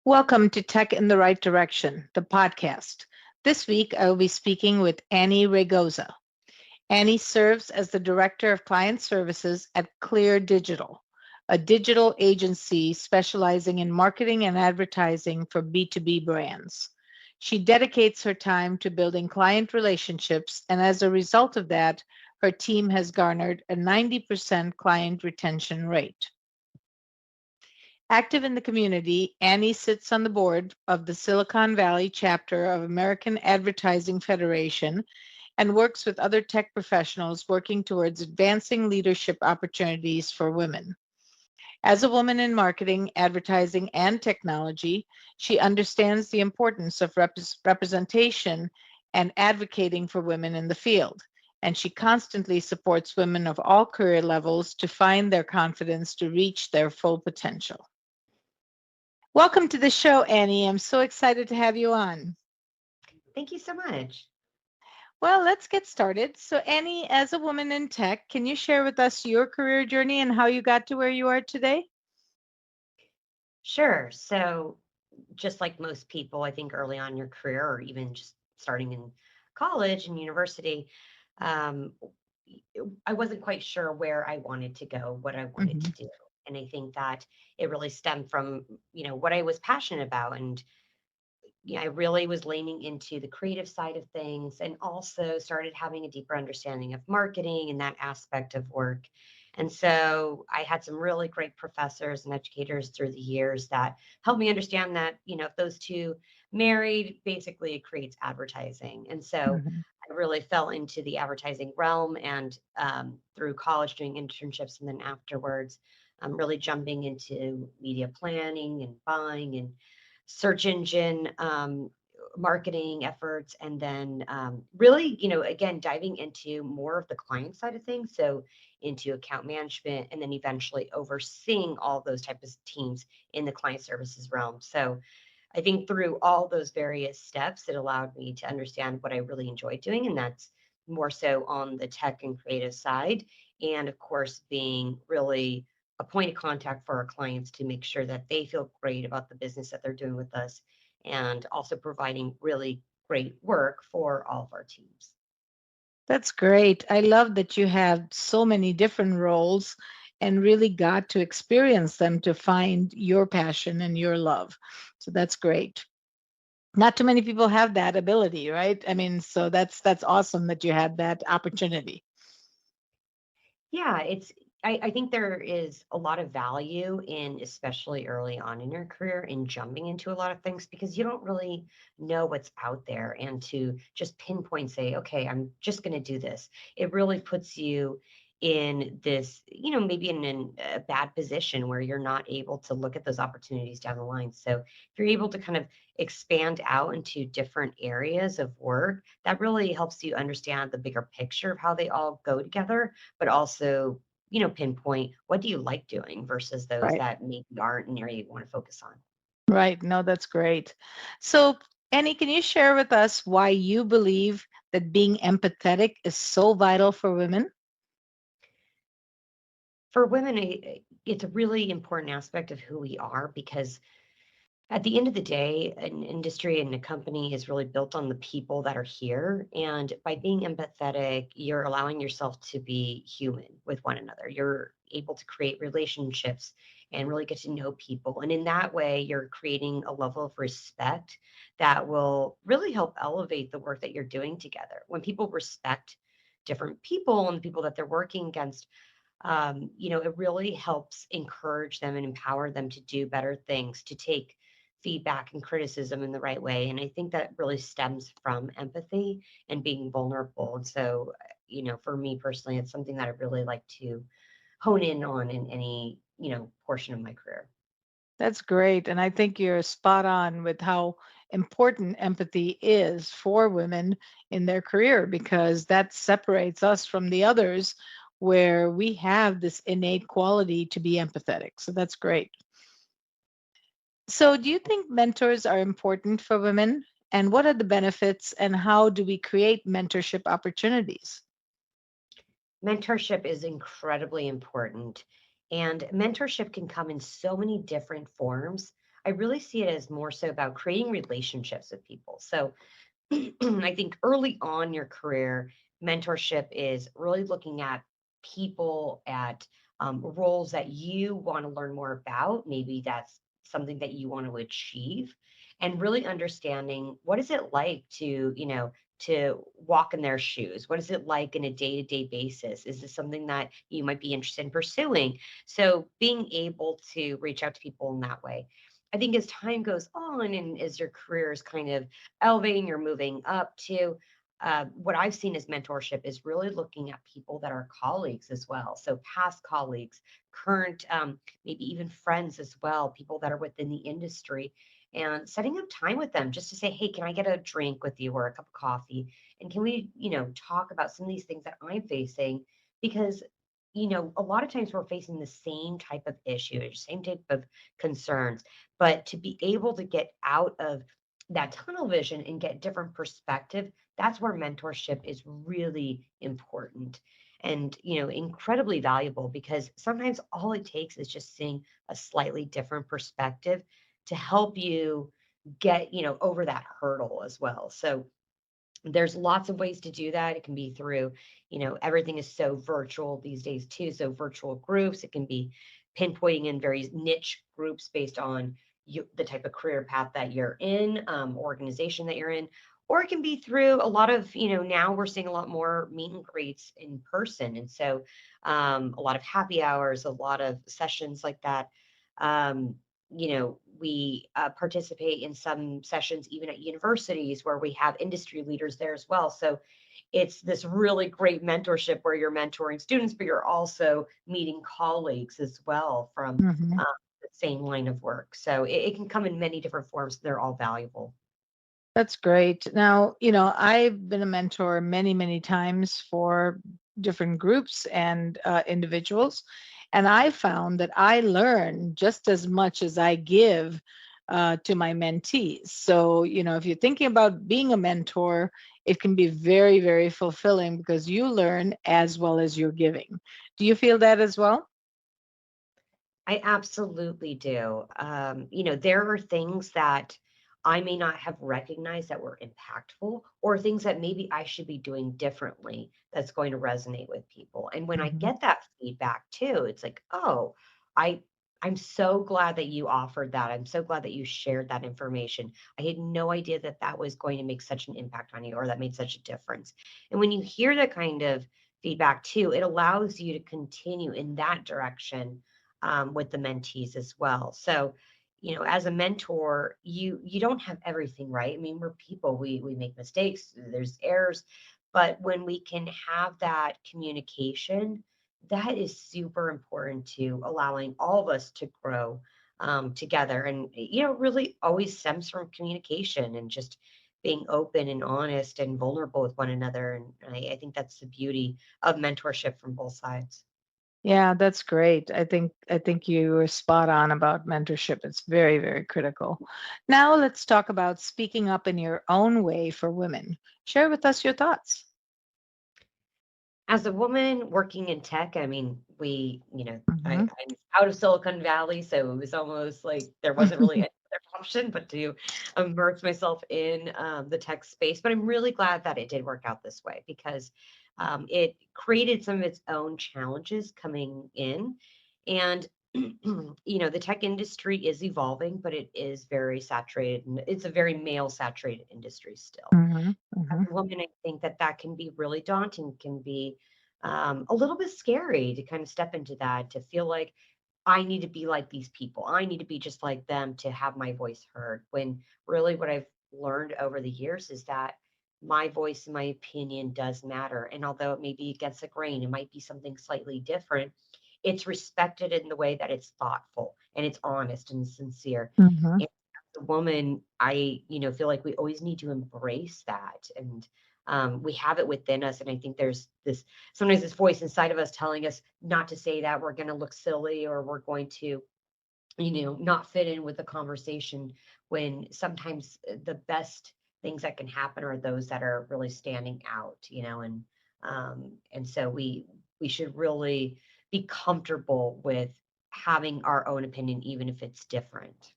Welcome to Tech in the Right Direction, the podcast. This week, I will be speaking with Annie Raygoza. Annie serves as the Director of Client Services at Clear Digital, a digital agency specializing in marketing and advertising for B2B brands. She dedicates her time to building client relationships, and as a result of that, her team has garnered a 90% client retention rate. Active in the community, Annie sits on the board of the Silicon Valley chapter of American Advertising Federation and works with other tech professionals working towards advancing leadership opportunities for women. As a woman in marketing, advertising, and technology, she understands the importance of representation and advocating for women in the field. And she constantly supports women of all career levels to find their confidence to reach their full potential. Welcome to the show, Annie. I'm so excited to have you on. Thank you so much. Well, let's get started. So, Annie, as a woman in tech, can you share with us your career journey and how you got to where you are today? Sure. So, just like most people, I think early on in your career, or even just starting in college and university, um, I wasn't quite sure where I wanted to go, what I wanted to Hmm. do. And I think that it really stemmed from, what I was passionate about. And I really was leaning into the creative side of things and also started having a deeper understanding of marketing and that aspect of work. And so I had some really great professors and educators through the years that helped me understand that, if those two married, basically it creates advertising. And so Hmm. I really fell into the advertising realm and through college doing internships and then afterwards, really jumping into media planning and buying and search engine marketing efforts, and then really, again, diving into more of the client side of things. So into account management, and then eventually overseeing all those types of teams in the client services realm. So I think through all those various steps, it allowed me to understand what I really enjoyed doing, and that's more so on the tech and creative side. And of course, being really a point of contact for our clients to make sure that they feel great about the business that they're doing with us, and also providing really great work for all of our teams. That's great. I love that you have so many different roles and really got to experience them to find your passion and your love. So that's great. Not too many people have that ability, right? I mean, so that's awesome that you had that opportunity. Yeah, I think there is a lot of value in, especially early on in your career, in jumping into a lot of things because you don't really know what's out there. And to just pinpoint, say, okay, I'm just going to do this, it really puts you in this, maybe in a bad position where you're not able to look at those opportunities down the line. So if you're able to kind of expand out into different areas of work, that really helps you understand the bigger picture of how they all go together, but also, pinpoint what do you like doing versus those Right. that maybe aren't an area you want to focus on. Right. No, that's great. So, Annie, can you share with us why you believe that being empathetic is so vital for women? For women, it's a really important aspect of who we are because at the end of the day, an industry and a company is really built on the people that are here. And by being empathetic, you're allowing yourself to be human with one another. You're able to create relationships and really get to know people. And in that way, you're creating a level of respect that will really help elevate the work that you're doing together. When people respect different people and the people that they're working against, it really helps encourage them and empower them to do better things, to take feedback and criticism in the right way. And I think that really stems from empathy and being vulnerable. And so, for me personally, it's something that I really like to hone in on in any, portion of my career. That's great. And I think you're spot on with how important empathy is for women in their career because that separates us from the others where we have this innate quality to be empathetic. So that's great. So, do you think mentors are important for women? And what are the benefits and how do we create mentorship opportunities? Mentorship is incredibly important. And mentorship can come in so many different forms. I really see it as more so about creating relationships with people. So I think early on in your career, mentorship is really looking at people, at roles that you want to learn more about. Maybe that's something that you want to achieve, and really understanding what is it like to, to walk in their shoes. What is it like in a day-to-day basis? Is this something that you might be interested in pursuing? So being able to reach out to people in that way. I think as time goes on and as your career is kind of elevating, you're moving up to what I've seen as mentorship is really looking at people that are colleagues as well. So past colleagues, current, maybe even friends as well, people that are within the industry, and setting up time with them just to say, hey, can I get a drink with you or a cup of coffee? And can we, talk about some of these things that I'm facing? Because a lot of times we're facing the same type of issue, same type of concerns, but to be able to get out of that tunnel vision and get different perspective, that's where mentorship is really important and incredibly valuable, because sometimes all it takes is just seeing a slightly different perspective to help you get over that hurdle as well. So there's lots of ways to do that. It can be through, everything is so virtual these days too. So virtual groups, it can be pinpointing in various niche groups based on the type of career path that you're in, organization that you're in, or it can be through a lot of, now we're seeing a lot more meet and greets in person. And so a lot of happy hours, a lot of sessions like that. Um, we participate in some sessions even at universities where we have industry leaders there as well. So it's this really great mentorship where you're mentoring students, but you're also meeting colleagues as well from Mhm. the same line of work. So it can come in many different forms. They're all valuable. That's great. Now, I've been a mentor many, many times for different groups and individuals, and I found that I learn just as much as I give to my mentees. So, if you're thinking about being a mentor, it can be very, very fulfilling because you learn as well as you're giving. Do you feel that as well? I absolutely do. There are things that I may not have recognized that were impactful, or things that maybe I should be doing differently that's going to resonate with people. And when I Mhm. get that feedback too, it's like, oh, I I'm so glad that you offered that. I'm so glad that you shared that information. I had no idea that that was going to make such an impact on you, or that made such a difference. And when you hear that kind of feedback too, it allows you to continue in that direction with the mentees as well. So, as a mentor, you don't have everything right. I mean, we're people. We make mistakes. There's errors, but when we can have that communication, that is super important to allowing all of us to grow together. And really always stems from communication and just being open and honest and vulnerable with one another. And I think that's the beauty of mentorship from both sides. Yeah, that's great. I think you were spot on about mentorship. It's very, very critical. Now let's talk about speaking up in your own way for women. Share with us your thoughts. As a woman working in tech, I mean, Mhm. I'm out of Silicon Valley, so it was almost like there wasn't really any other option but to immerse myself in the tech space. But I'm really glad that it did work out this way, because it created some of its own challenges coming in. And, the tech industry is evolving, but it is very saturated, and it's a very male saturated industry still. Mhm. As Mhm. a woman, I think that that can be really daunting, can be a little bit scary to kind of step into that, to feel like I need to be like these people. I need to be just like them to have my voice heard. When really what I've learned over the years is that my voice and my opinion does matter. And although it may be against the grain, it might be something slightly different, it's respected in the way that it's thoughtful and it's honest and sincere. Mhm. And as a woman, I, feel like we always need to embrace that. And we have it within us. And I think there's this sometimes this voice inside of us telling us not to say that, we're going to look silly, or we're going to, not fit in with the conversation, when sometimes the best things that can happen are those that are really standing out, and so we should really be comfortable with having our own opinion, even if it's different.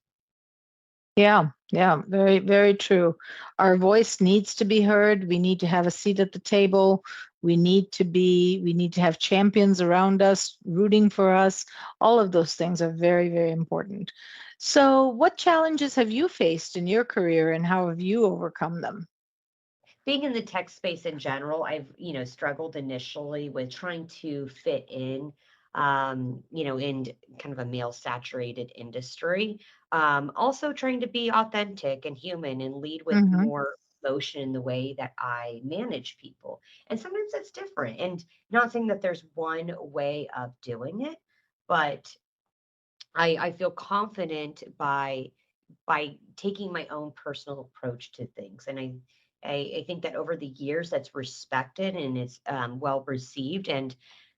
Yeah, yeah, very, very true. Our voice needs to be heard. We need to have a seat at the table. We need to have champions around us rooting for us. All of those things are very, very important. So, what challenges have you faced in your career and how have you overcome them? Being in the tech space in general, I've, struggled initially with trying to fit in, in kind of a male saturated industry. Also trying to be authentic and human and lead with Hmm. more emotion in the way that I manage people. And sometimes that's different. And not saying that there's one way of doing it, but I feel confident by taking my own personal approach to things. And I think that over the years that's respected and it's well received. And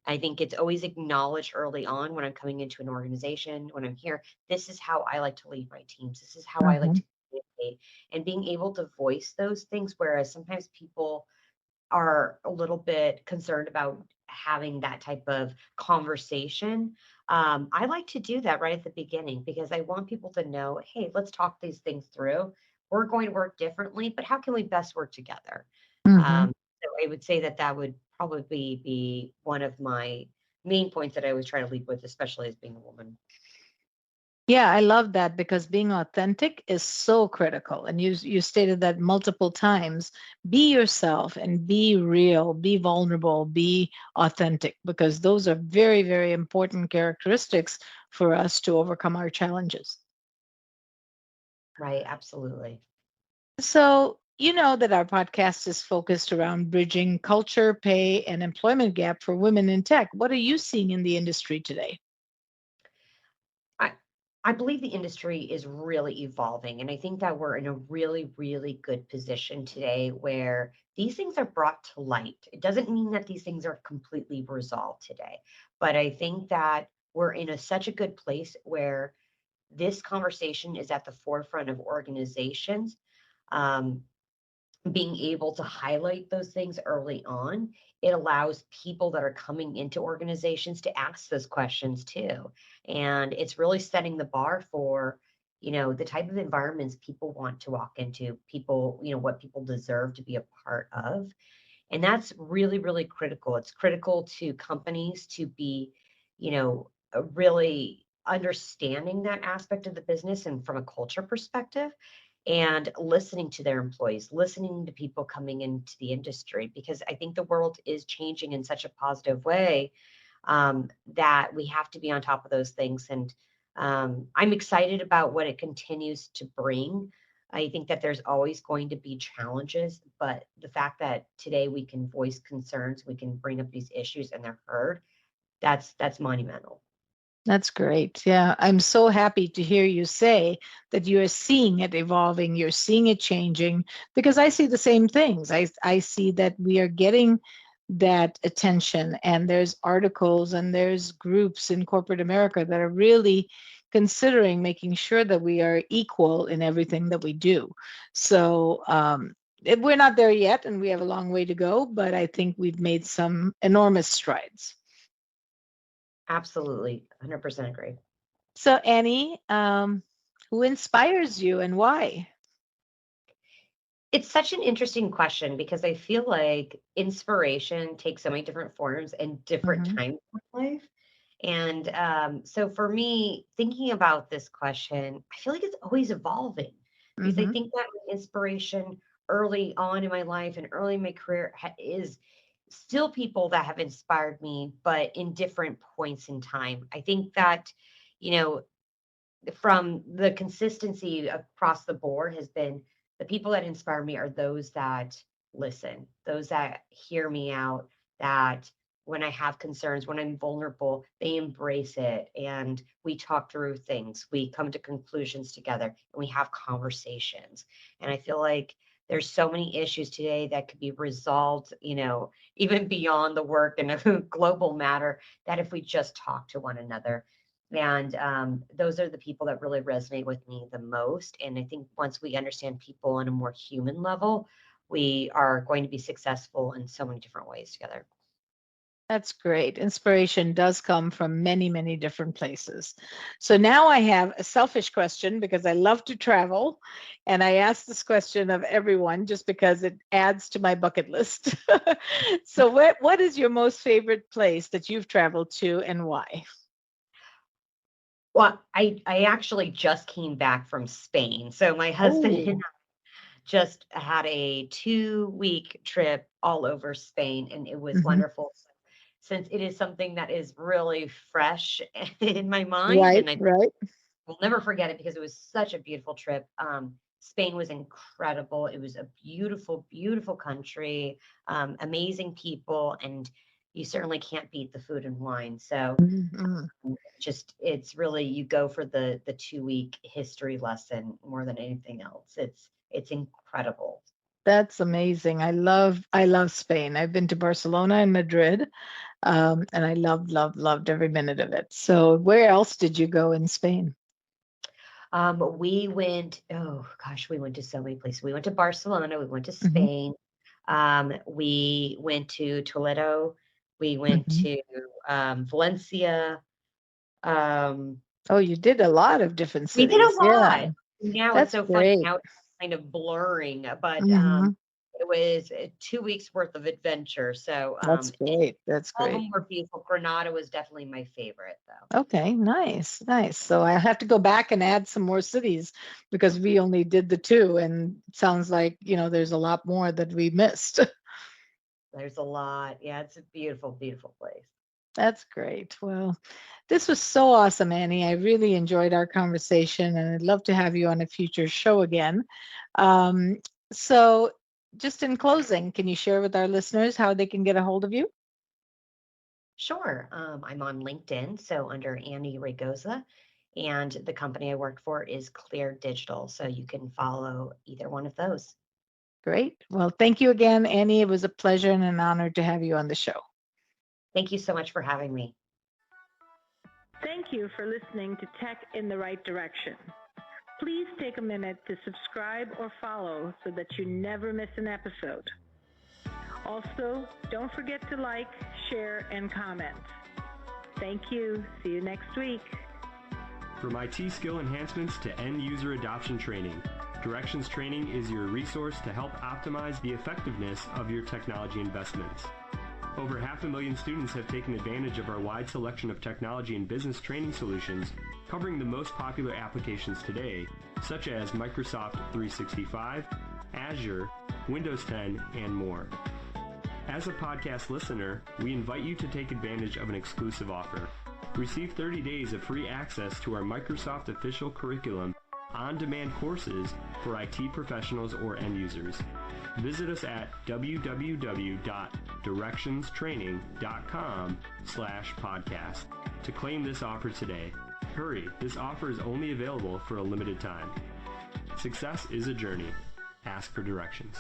I think it's always acknowledged early on when I'm coming into an organization, when I'm here, this is how I like to lead my teams. This is how I like Hmm. to communicate and being able to voice those things. Whereas sometimes people are a little bit concerned about having that type of conversation. I like to do that right at the beginning because I want people to know, hey, let's talk these things through. We're going to work differently, but how can we best work together? Hmm. So I would say that that would probably be one of my main points that I always try to lead with, especially as being a woman. Yeah, I love that because being authentic is so critical. And you stated that multiple times. Be yourself and be real, be vulnerable, be authentic, because those are very, very important characteristics for us to overcome our challenges. Right, absolutely. So, you know that our podcast is focused around bridging culture, pay, and employment gap for women in tech. What are you seeing in the industry today? I I believe the industry is really evolving, and I think that we're in a really, really good position today where these things are brought to light. It doesn't mean that these things are completely resolved today, but I think that we're in such a good place where this conversation is at the forefront of organizations. Um, Being able to highlight those things early on, it allows people that are coming into organizations to ask those questions too. And it's really setting the bar for, the type of environments people want to walk into, people, what people deserve to be a part of. And that's really, really critical. It's critical to companies to be, really understanding that aspect of the business and from a culture perspective and listening to their employees, listening to people coming into the industry, because I think the world is changing in such a positive way that we have to be on top of those things. And I'm excited about what it continues to bring. I think that there's always going to be challenges, but the fact that today we can voice concerns, we can bring up these issues and they're heard, that's monumental. That's great. Yeah, I'm so happy to hear you say that you're seeing it evolving, you're seeing it changing, because I see the same things. I see that we are getting that attention, and there's articles and there's groups in corporate America that are really considering making sure that we are equal in everything that we do. So, we're not there yet, and we have a long way to go, but I think we've made some enormous strides. Absolutely, 100% agree. So, Annie, who inspires you and why? It's such an interesting question because I feel like inspiration takes so many different forms and different Hmm. times in life. And so for me, thinking about this question, I feel like it's always evolving because I Hmm. think that inspiration early on in my life and early in my career is still people that have inspired me, but in different points in time. I think that, you know, from the consistency across the board has been the people that inspire me are those that listen, those that hear me out, that when I have concerns, when I'm vulnerable, they embrace it and we talk through things. We come to conclusions together and we have conversations. And I feel like there's so many issues today that could be resolved, even beyond the work and a global matter that if we just talk to one another and those are the people that really resonate with me the most. And I think once we understand people on a more human level, we are going to be successful in so many different ways together. That's great. Inspiration does come from many, many different places. So now I have a selfish question because I love to travel. And I ask this question of everyone just because it adds to my bucket list. So what is your most favorite place that you've traveled to and why? Well, I actually just came back from Spain. So my husband and Oh, just had a 2-week trip all over Spain, and it was hmm, wonderful since it is something that is really fresh in my mind, right, and I right. will never forget it because it was such a beautiful trip. Spain was incredible. It was a beautiful, beautiful country, amazing people, and you certainly can't beat the food and wine. So Mhm. just it's really you go for the 2-week history lesson more than anything else. It's incredible. That's amazing. I love Spain. I've been to Barcelona and Madrid, and I loved every minute of it. So where else did you go in Spain? We went, oh gosh, we went to so many places. We went to Barcelona, we went to Hmm, Spain, we went to Toledo, we went hmm. to Valencia. Um, Oh, you did a lot of different we did a cities. Yeah, lot. Now it's that's so funny. great. Now it's kind of blurring, but Hmm. it was 2 weeks worth of adventure. So, That's and great. That's all of great. them were beautiful. Granada was definitely my favorite, though. Okay, nice, nice. So I have to go back and add some more cities because we only did the two, and it sounds like, there's a lot more that we missed. There's a lot. Yeah, it's a beautiful, beautiful place. That's great. Well, this was so awesome, Annie. I really enjoyed our conversation, and I'd love to have you on a future show again. Um, so, just in closing, can you share with our listeners how they can get a hold of you? Sure. I'm on LinkedIn, so under Annie Raygoza, and the company I work for is Clear Digital, so you can follow either one of those. Great. Well, thank you again, Annie. It was a pleasure and an honor to have you on the show. Thank you so much for having me. Thank you for listening to Tech in the Right Direction. Please take a minute to subscribe or follow so that you never miss an episode. Also, don't forget to like, share, and comment. Thank you. See you next week. From IT skill enhancements to end user adoption training, Directions Training is your resource to help optimize the effectiveness of your technology investments. Over 500,000 students have taken advantage of our wide selection of technology and business training solutions, covering the most popular applications today, such as Microsoft 365, Azure, Windows 10, and more. As a podcast listener, we invite you to take advantage of an exclusive offer. Receive 30 days of free access to our Microsoft official curriculum, on-demand courses for IT professionals or end users. Visit us at www.directionstraining.com/podcast to claim this offer today. Hurry, this offer is only available for a limited time. Success is a journey. Ask for directions.